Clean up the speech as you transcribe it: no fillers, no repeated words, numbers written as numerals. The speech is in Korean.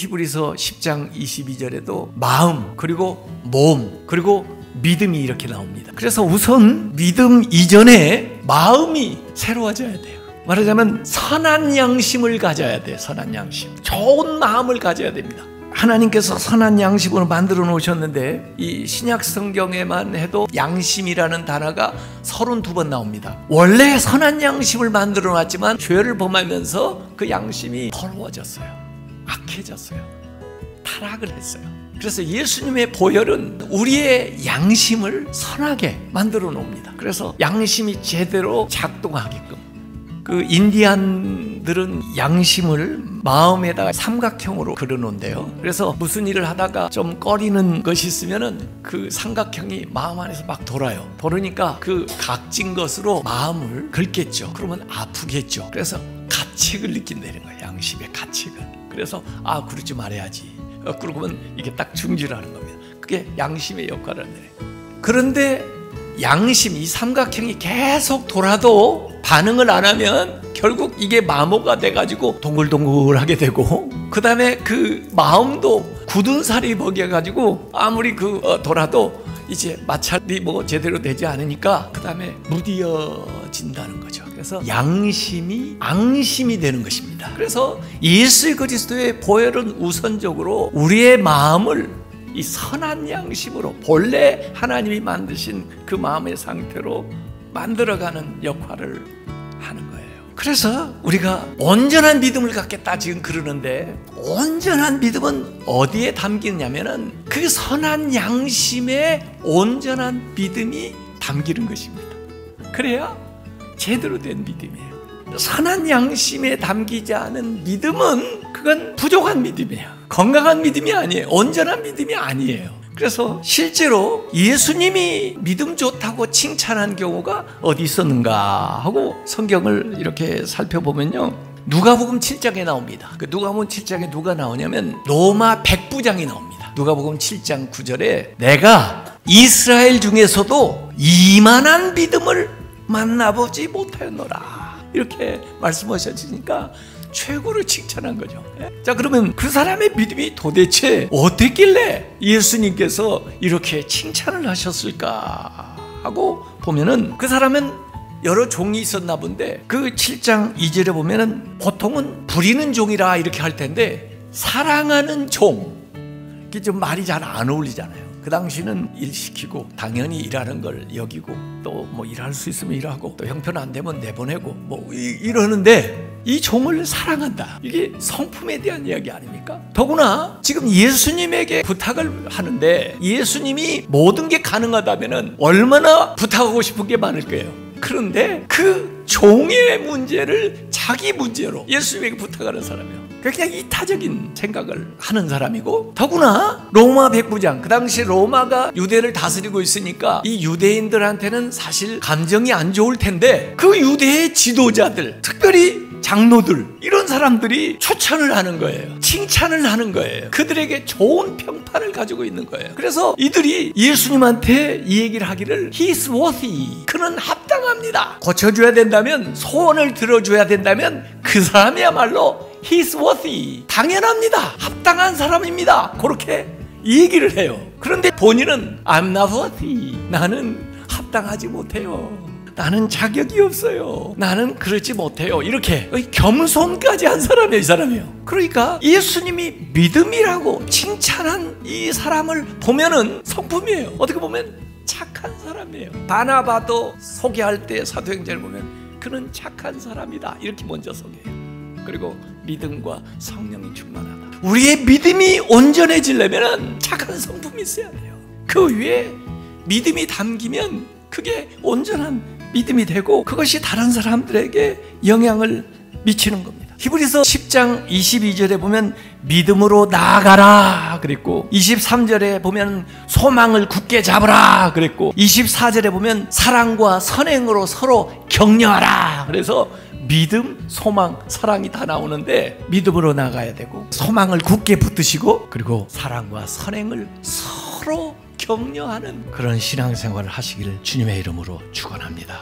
히브리서 10장 22절에도 마음, 그리고 몸, 그리고 믿음이 이렇게 나옵니다. 그래서 우선 믿음 이전에 마음이 새로워져야 돼요. 말하자면 선한 양심을 가져야 돼요. 선한 양심, 좋은 마음을 가져야 됩니다. 하나님께서 선한 양심으로 만들어 놓으셨는데 이 신약 성경에만 해도 양심이라는 단어가 32번 나옵니다. 원래 선한 양심을 만들어 놨지만 죄를 범하면서 그 양심이 더러워졌어요. 악해졌어요. 타락을 했어요. 그래서 예수님의 보혈은 우리의 양심을 선하게 만들어 놓습니다. 그래서 양심이 제대로 작동하게끔. 그 인디안들은 양심을 마음에다가 삼각형으로 그려놓은데요. 그래서 무슨 일을 하다가 좀 꺼리는 것이 있으면은 그 삼각형이 마음 안에서 막 돌아요. 돌으니까 그 각진 것으로 마음을 긁겠죠. 그러면 아프겠죠. 그래서 가책을 느낀다는 거예요. 양심의 가책을. 그래서 그러지 말아야지. 그러면 이게 딱 중지하는 겁니다. 그게 양심의 역할을 해요. 그런데 양심, 이 삼각형이 계속 돌아도 반응을 안 하면 결국 이게 마모가 돼가지고 동글동글하게 되고, 그 다음에 그 마음도 굳은 살이 먹여가지고 아무리 돌아도 이제 마찰이 제대로 되지 않으니까 그 다음에 무디어진다는 거죠. 그래서 양심이 앙심이 되는 것입니다. 그래서 예수 그리스도의 보혈은 우선적으로 우리의 마음을 이 선한 양심으로 본래 하나님이 만드신 그 마음의 상태로 만들어가는 역할을 하는 거예요. 그래서 우리가 온전한 믿음을 갖겠다 지금 그러는데, 온전한 믿음은 어디에 담기냐면은 그 선한 양심에 온전한 믿음이 담기는 것입니다. 그래야 제대로 된 믿음이에요. 선한 양심에 담기지 않은 믿음은 그건 부족한 믿음이에요. 건강한 믿음이 아니에요. 온전한 믿음이 아니에요. 그래서 실제로 예수님이 믿음 좋다고 칭찬한 경우가 어디 있었는가 하고 성경을 이렇게 살펴보면요, 누가복음 7장에 나옵니다. 그 누가복음 7장에 누가 나오냐면 로마 백부장이 나옵니다. 누가복음 7장 9절에 내가 이스라엘 중에서도 이만한 믿음을 만나보지 못하였노라 이렇게 말씀하셨으니까 최고로 칭찬한 거죠. 자, 그러면 그 사람의 믿음이 도대체 어땠길래 예수님께서 이렇게 칭찬을 하셨을까 하고 보면은, 그 사람은 여러 종이 있었나 본데 그 7장 2절에 보면은 보통은 부리는 종이라 이렇게 할 텐데 사랑하는 종, 이게 좀 말이 잘 안 어울리잖아요. 그 당시는 일 시키고 당연히 일하는 걸 여기고 또 일할 수 있으면 일하고 또 형편 안 되면 내보내고 이러는데 이 종을 사랑한다. 이게 성품에 대한 이야기 아닙니까? 더구나 지금 예수님에게 부탁을 하는데 예수님이 모든 게 가능하다면은 얼마나 부탁하고 싶은 게 많을 거예요. 그런데 그 종의 문제를 자기 문제로 예수님에게 부탁하는 사람이에요. 그냥 이타적인 생각을 하는 사람이고, 더구나 로마 백부장, 그 당시 로마가 유대를 다스리고 있으니까 이 유대인들한테는 사실 감정이 안 좋을 텐데 그 유대의 지도자들, 특별히 장로들, 이런 사람들이 추천을 하는 거예요. 칭찬을 하는 거예요. 그들에게 좋은 평판을 가지고 있는 거예요. 그래서 이들이 예수님한테 이 얘기를 하기를 He's worthy, 그는 합당합니다. 고쳐줘야 된다면, 소원을 들어줘야 된다면 그 사람이야말로 He's worthy, 당연합니다. 합당한 사람입니다. 그렇게 얘기를 해요. 그런데 본인은 I'm not worthy, 나는 합당하지 못해요. 나는 자격이 없어요. 나는 그러지 못해요. 이렇게 겸손까지 한 사람이에요, 이 사람이요. 그러니까 예수님이 믿음이라고 칭찬한 이 사람을 보면은 성품이에요. 어떻게 보면 착한 사람이에요. 바나바도 소개할 때 사도행전을 보면 그는 착한 사람이다 이렇게 먼저 소개해요. 그리고 믿음과 성령이 충만하다. 우리의 믿음이 온전해지려면 착한 성품이 있어야 돼요. 그 위에 믿음이 담기면 그게 온전한 믿음이 되고 그것이 다른 사람들에게 영향을 미치는 겁니다. 히브리서 10장 22절에 보면 믿음으로 나아가라 그랬고, 23절에 보면 소망을 굳게 잡으라 그랬고, 24절에 보면 사랑과 선행으로 서로 격려하라. 그래서 믿음, 소망, 사랑이 다 나오는데 믿음으로 나가야 되고, 소망을 굳게 붙드시고, 그리고 사랑과 선행을 서로 격려하는 그런 신앙생활을 하시기를 주님의 이름으로 축원합니다.